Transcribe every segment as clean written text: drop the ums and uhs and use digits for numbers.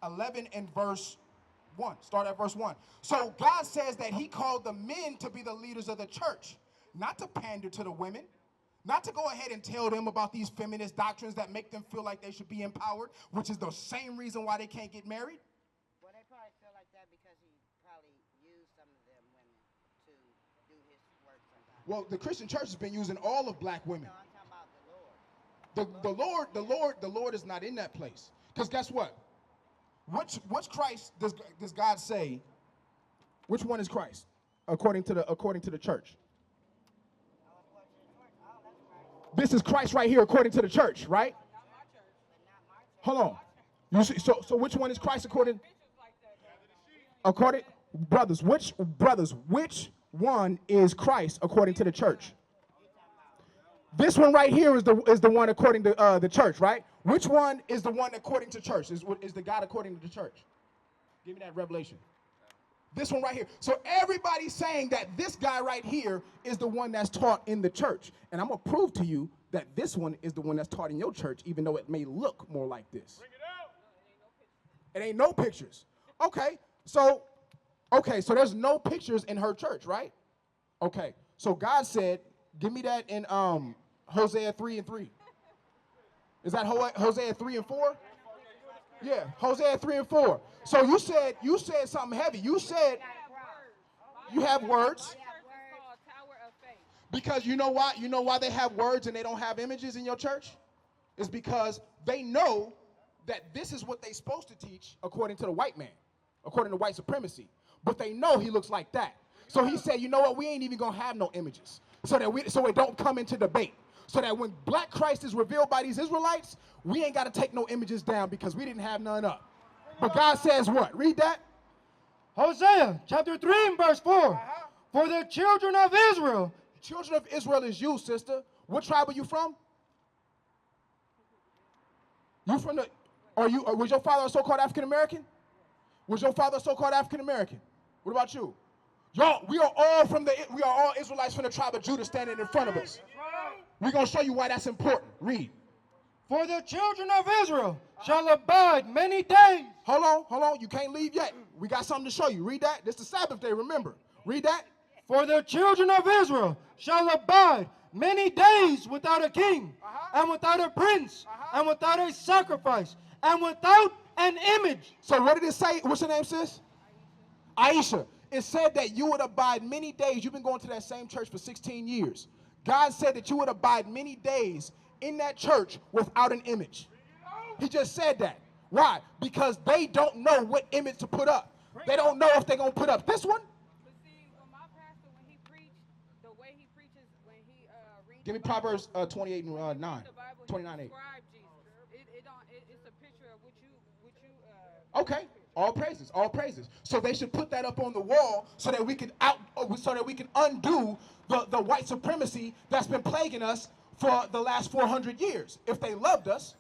11 and verse 1. Start at verse 1. So God says that he called the men to be the leaders of the church, not to pander to the women, not to go ahead and tell them about these feminist doctrines that make them feel like they should be empowered, which is the same reason why they can't get married. Well, they probably feel like that because he probably used some of them women to do his work sometimes. Well, the Christian church has been using all of black women. No, I'm talking about the The Lord is not in that place. Because guess what? Which Christ does God say? Which one is Christ according to the church? This is Christ right here according to the church, right? Hold on. You see, so which one is Christ according? Brothers, which one is Christ according to the church? This one right here is the one according to the church, right? Which one is the one according to church? Is the God according to the church? Give me that revelation. This one right here. So everybody's saying that this guy right here is the one that's taught in the church. And I'm going to prove to you that this one is the one that's taught in your church, even though it may look more like this. Bring it out. It ain't no pictures. Okay, so there's no pictures in her church, right? Okay, so God said, give me that in Hosea 3 and 3. Is that Hosea 3 and 4? Yeah, Hosea 3 and 4. So you said something heavy. You said you have words. Because you know why? You know why they have words and they don't have images in your church? It's because they know that this is what they're supposed to teach according to the white man, according to white supremacy. But they know he looks like that. So he said, you know what? We ain't even gonna have no images, so it don't come into debate. So that when black Christ is revealed by these Israelites, we ain't got to take no images down because we didn't have none up. But God says what? Read that. Hosea chapter 3 and verse 4. For the children of Israel. The children of Israel is you, sister. What tribe are you from? You from the, was your father a so-called African American? Was your father a so-called African American? What about you? Y'all, we are all Israelites from the tribe of Judah standing in front of us. We're going to show you why that's important. Read. For the children of Israel shall abide many days. Hold on. You can't leave yet. We got something to show you. Read that. This is the Sabbath day, remember. Read that. For the children of Israel shall abide many days without a king, and without a prince, and without a sacrifice, and without an image. So what did it say? What's your name, sis? Aisha. It said that you would abide many days. You've been going to that same church for 16 years. God said that you would abide many days in that church without an image. He just said that. Why? Because they don't know what image to put up. They don't know if they're going to put up this one. But see, when my pastor, when he preached, the way he preaches, when he reads Give me Proverbs 28 and 9. 29, 8. It's a picture of what you Okay. All praises. So they should put that up on the wall so that we can undo the white supremacy that's been plaguing us for the last 400 years. If they loved us,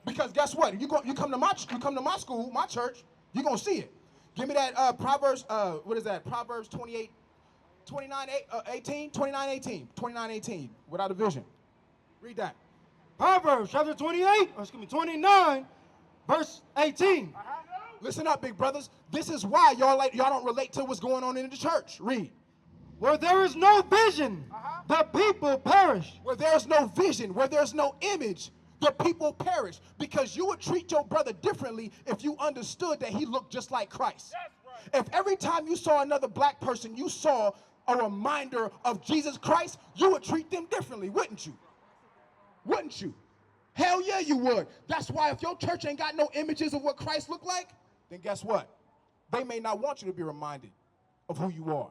because guess what? You come to my school, my church, you're gonna see it. Give me that Proverbs. What is that? Proverbs 28, 29, 18, 29, 18, 29, 18. Without a vision. Read that. Proverbs chapter 29, verse 18. Listen up, big brothers. This is why y'all don't relate to what's going on in the church. Read. Where there is no vision, the people perish. Where there's no vision, where there's no image, the people perish. Because you would treat your brother differently if you understood that he looked just like Christ. If every time you saw another black person, you saw a reminder of Jesus Christ, you would treat them differently, wouldn't you? Wouldn't you? Hell yeah, you would. That's why if your church ain't got no images of what Christ looked like, then guess what? They may not want you to be reminded of who you are.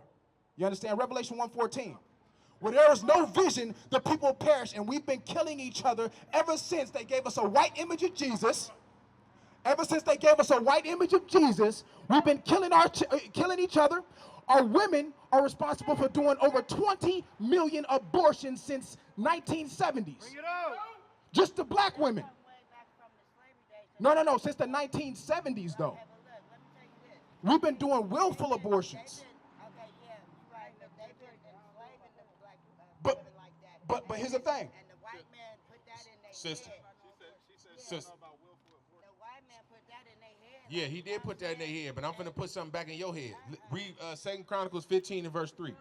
You understand? Revelation 1:14. Where there is no vision, the people perish. And we've been killing each other ever since they gave us a white image of Jesus. Ever since they gave us a white image of Jesus, we've been killing each other. Our women are responsible for doing over 20 million abortions since 1970s. Bring it out. Just the black women. No, since the 1970s, though. We've been doing willful abortions. But here's the thing. And the white man put that in their Sister. head. Sister. The white man put that Yeah, he did put that in their head, but I'm finna put something back in your head. Read 2 Chronicles 15 and verse 3.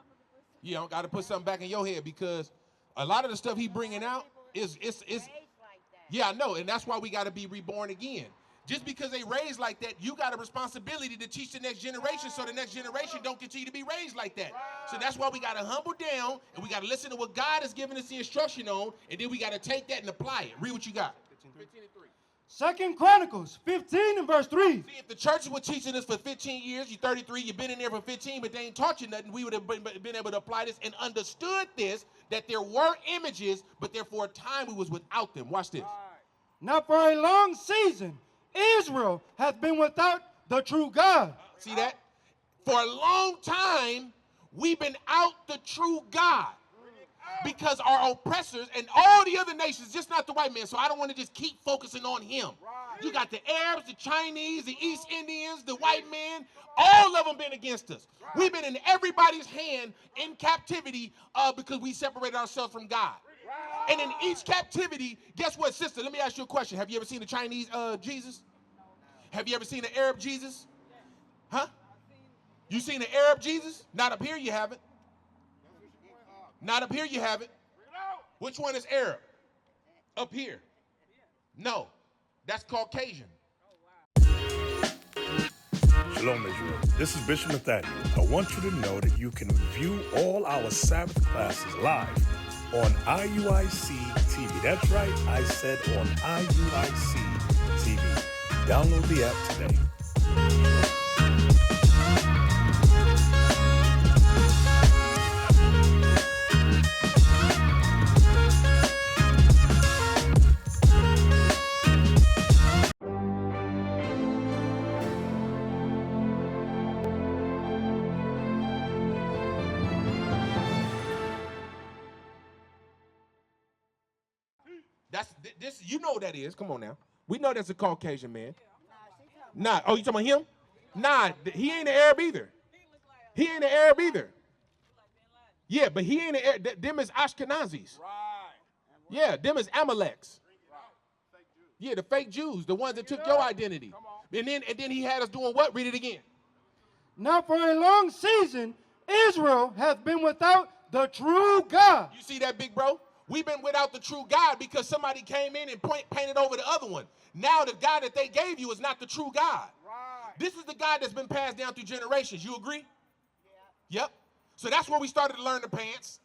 Yeah, I got to put something back in your head because a lot of the stuff he bringing out is yeah, I know, and that's why we got to be reborn again. Just because they raised like that, you got a responsibility to teach the next generation so the next generation don't continue to be raised like that. So that's why we got to humble down and we got to listen to what God has given us the instruction on, and then we got to take that and apply it. Read what you got. 15 and 3. 2 Chronicles 15 and verse 3. See, if the church was teaching us for 15 years, you're 33, you've been in there for 15, but they ain't taught you nothing, we would have been able to apply this and understood this, that there were images, but there for a time we was without them. Watch this. Now for a long season, Israel hath been without the true God. See that? For a long time, we've been out the true God. Because our oppressors and all the other nations, just not the white man, so I don't want to just keep focusing on him. You got the Arabs, the Chinese, the East Indians, the white man, all of them been against us. We've been in everybody's hand in captivity because we separated ourselves from God. And in each captivity, guess what, sister? Let me ask you a question. Have you ever seen a Chinese Jesus? Have you ever seen an Arab Jesus? Huh? You seen an Arab Jesus? Not up here, you haven't. Not up here, you haven't. Which one is Arab? Up here. No, that's Caucasian. Shalom, Israel. This is Bishop Nathaniel. I want you to know that you can view all our Sabbath classes live on IUIC TV. That's right, I said on IUIC TV. Download the app today. This, you know what that is. Come on now. We know that's a Caucasian man. Nah. Oh, you talking about him? Nah, he ain't an Arab either. He ain't an Arab either. Yeah, but he ain't an Arab. Them is Ashkenazis. Yeah, them is Amaleks. Yeah, the fake Jews, the ones that took your identity. And then he had us doing what? Read it again. Now for a long season, Israel hath been without the true God. You see that, big bro? We've been without the true God because somebody came in and painted over the other one. Now the God that they gave you is not the true God. Right. This is the God that's been passed down through generations. You agree? Yeah. Yep. So that's where we started to learn the pants.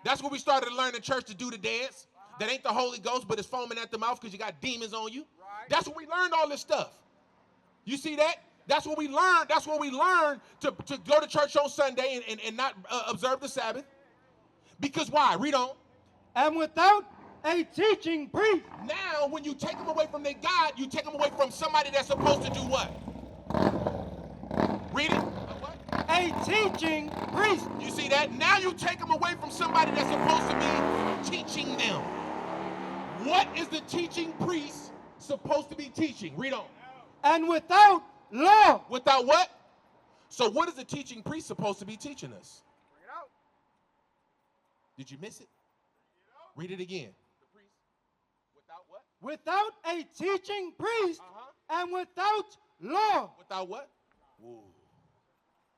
That's where we started to learn the church to do the dance. That ain't the Holy Ghost, but it's foaming at the mouth because you got demons on you. Right. That's where we learned all this stuff. You see that? That's what we learned. That's what we learned to go to church on Sunday and not observe the Sabbath. Because why? Read on. And without a teaching priest. Now, when you take them away from their God, you take them away from somebody that's supposed to do what? Read it. What? A teaching priest. You see that? Now you take them away from somebody that's supposed to be teaching them. What is the teaching priest supposed to be teaching? Read on. And without law. Without what? So what is the teaching priest supposed to be teaching us? Bring it out. Did you miss it? Read it again. The priest, without what? Without a teaching priest and without law. Without what? Whoa.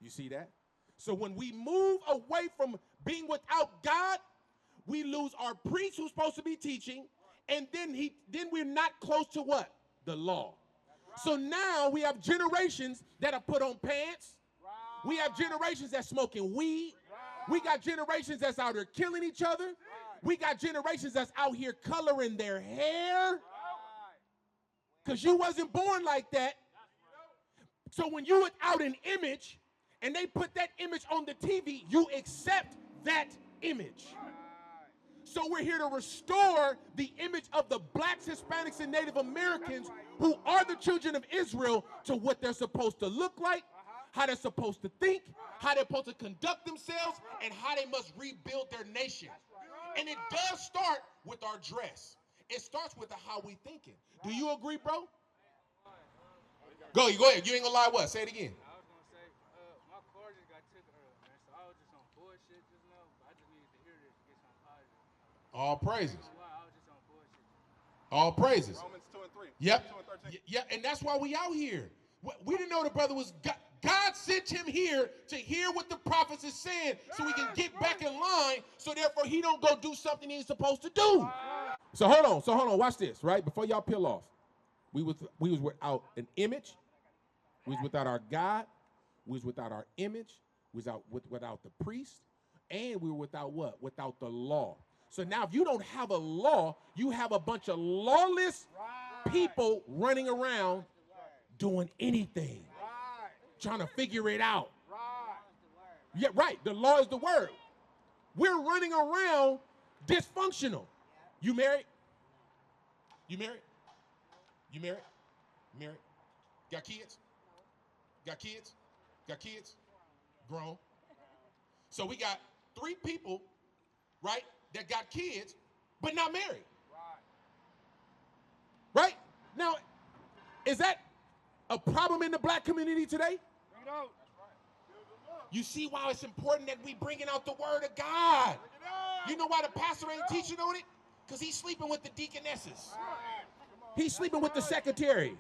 You see that? So when we move away from being without God, we lose our priest who's supposed to be teaching, and then we're not close to what? The law. Right. So now we have generations that have put on pants. Right. We have generations that's smoking weed. Right. We got generations that's out here killing each other. Right. We got generations that's out here coloring their hair because you wasn't born like that. So when you without an image and they put that image on the TV, you accept that image. So we're here to restore the image of the blacks, Hispanics, and Native Americans who are the children of Israel to what they're supposed to look like, how they're supposed to think, how they're supposed to conduct themselves, and how they must rebuild their nation. And it does start with our dress. It starts with how we thinking. Do you agree, bro? Go ahead. You ain't gonna lie. What? Say it again. I was gonna say, my car just got took earlier, man. So I was just on bullshit just now. But I just needed to hear this to get some positive. All praises. I was just on bullshit. All praises. Romans 2 and 3. Yep. 2 and 13. Yeah, and that's why we out here. We didn't know the brother was God. God sent him here to hear what the prophets is saying so he can get back in line, so therefore he don't go do something he's supposed to do. So hold on, watch this, right? Before y'all peel off. We was without an image. We was without our God. We was without our image. We was without the priest. And we were without what? Without the law. So now if you don't have a law, you have a bunch of lawless people running around doing anything. Trying to figure it out. Yeah, right. The law is the word. We're running around dysfunctional. You married? You married? You married? Married? Got kids? Got kids? Got kids? Grown. So we got 3 people, right, that got kids, but not married. Right? Now, is that a problem in the black community today? You see why it's important that we bringing out the word of God. You know why the pastor ain't teaching on it? Because he's sleeping with the deaconesses. He's sleeping with the secretary.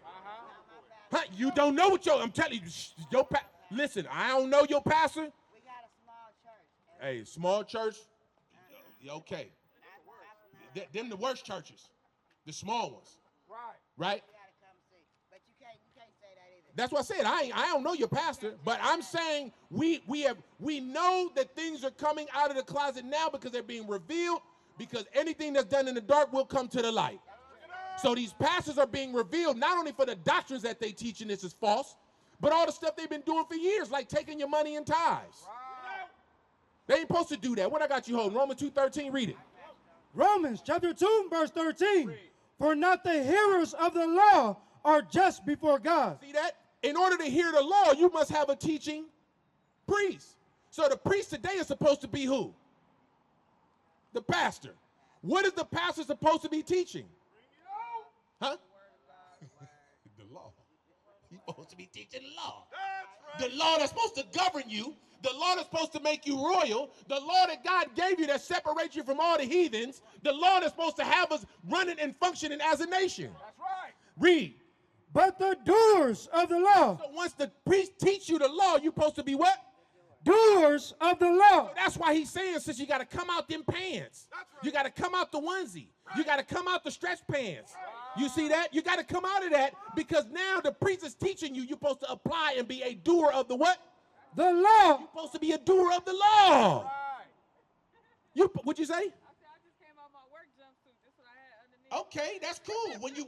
Huh? You don't know what I'm telling you. Listen, I don't know your pastor. We got a small church. Hey, small church, okay. Them the worst churches, the small ones. Right? You gotta come see. But you can't say that either. That's what I said. I don't know your pastor, but I'm saying we know that things are coming out of the closet now because they're being revealed, because anything that's done in the dark will come to the light. So these pastors are being revealed not only for the doctrines that they teach and this is false, but all the stuff they've been doing for years, like taking your money in tithes. They ain't supposed to do that. What I got you holding? Romans 2:13, read it. Romans chapter 2, verse 13. For not the hearers of the law are just before God. See that? In order to hear the law, you must have a teaching priest. So the priest today is supposed to be who? The pastor. What is the pastor supposed to be teaching? Huh? The law. He's supposed to be teaching the law. The law that's supposed to govern you. The law that's supposed to make you royal. The law that God gave you that separates you from all the heathens. The law that's supposed to have us running and functioning as a nation. That's right. Read. But the doers of the law. So once the priest teach you the law, you're supposed to be what? Doers of the law. So that's why he's saying, since you got to come out them pants. Right. You got to come out the onesie. Right. You got to come out the stretch pants. Right. You see that? You got to come out of that because now the priest is teaching you. You're supposed to apply and be a doer of the what? The law. You're supposed to be a doer of the law. Right. What'd you say? I said I just came out my work jumpsuit. That's what I had underneath. Okay, that's cool. When you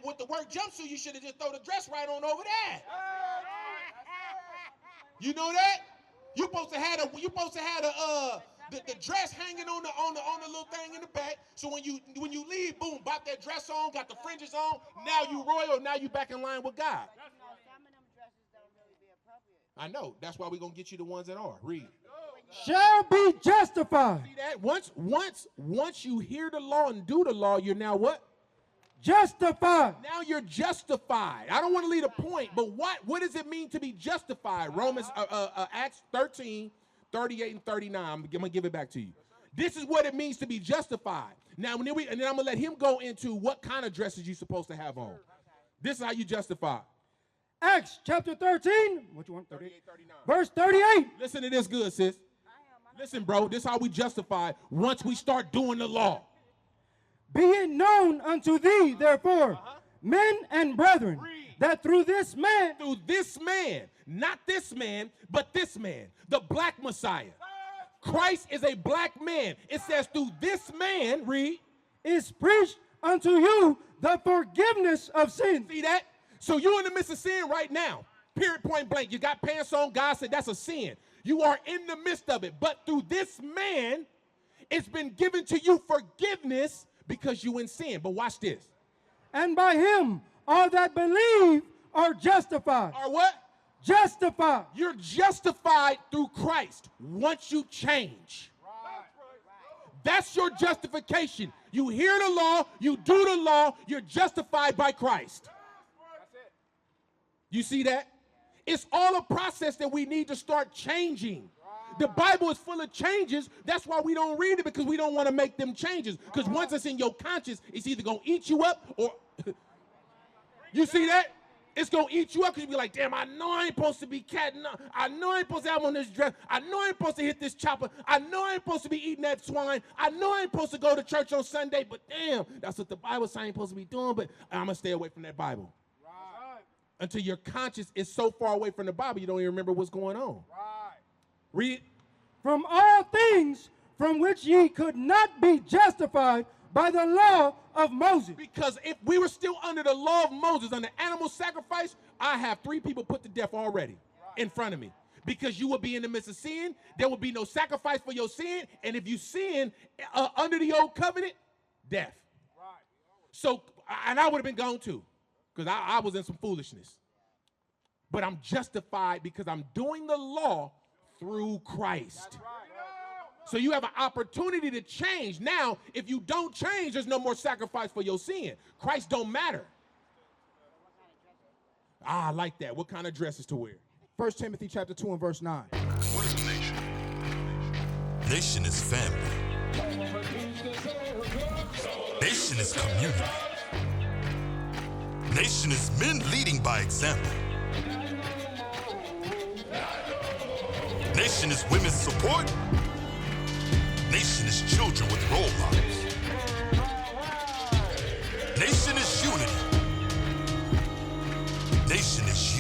with the work jumpsuit, you should have just throw the dress right on over that. You know that? You supposed to have the dress hanging on the little thing in the back. So when you leave, boom, bop that dress on, got the fringes on. Now you royal. Now you back in line with God. But you know, some of them dresses don't really be appropriate. I know. That's why we're gonna get you the ones that are. Read. Shall be justified. See that? Once you hear the law and do the law, you're now what? Justified. Now you're justified. I don't want to leave a point, but what does it mean to be justified? Acts 13, 38 and 39. I'm gonna give it back to you. This is what it means to be justified. Now, and then I'm gonna let him go into what kind of dresses you're supposed to have on. This is how you justify. Acts chapter 13. What you want? 38, 39. Verse 38. Listen to this good, sis. Listen, bro. This is how we justify once we start doing the law. Be it known unto thee, therefore, men and brethren, that through this man, not this man, but this man, the black Messiah. Christ is a black man. It says through this man, read, is preached unto you the forgiveness of sins. See that? So you're in the midst of sin right now. Period, point blank. You got pants on. God said that's a sin. You are in the midst of it. But through this man, it's been given to you forgiveness because you in sin. But watch this. And by him, all that believe are justified. Are what? Justified. You're justified through Christ once you change. That's your justification. You hear the law, you do the law, you're justified by Christ. You see that? It's all a process that we need to start changing. The Bible is full of changes. That's why we don't read it, because we don't want to make them changes. Because once it's in your conscience, it's either going to eat you up or... You see that? It's going to eat you up because you be like, damn, I know I ain't supposed to be catting up. I know I ain't supposed to have on this dress. I know I ain't supposed to hit this chopper. I know I ain't supposed to be eating that swine. I know I ain't supposed to go to church on Sunday, but damn, that's what the Bible says I ain't supposed to be doing, but I'm going to stay away from that Bible. Right. Until your conscience is so far away from the Bible, you don't even remember what's going on. Right. Read it. From all things from which ye could not be justified by the law of Moses. Because if we were still under the law of Moses, under animal sacrifice, I have 3 people put to death already in front of me. Because you would be in the midst of sin, there would be no sacrifice for your sin, and if you sin under the old covenant, death. Right. So, and I would have been gone too, because I was in some foolishness. But I'm justified because I'm doing the law through Christ. So you have an opportunity to change. Now, if you don't change, there's no more sacrifice for your sin. Christ don't matter. I like that. What kind of dresses to wear? 1 Timothy chapter 2 and verse 9. What is a nation? Nation is family. Nation is community. Nation is men leading by example. Nation is women's support. Nation is children with role models. Nation is unity. Nation is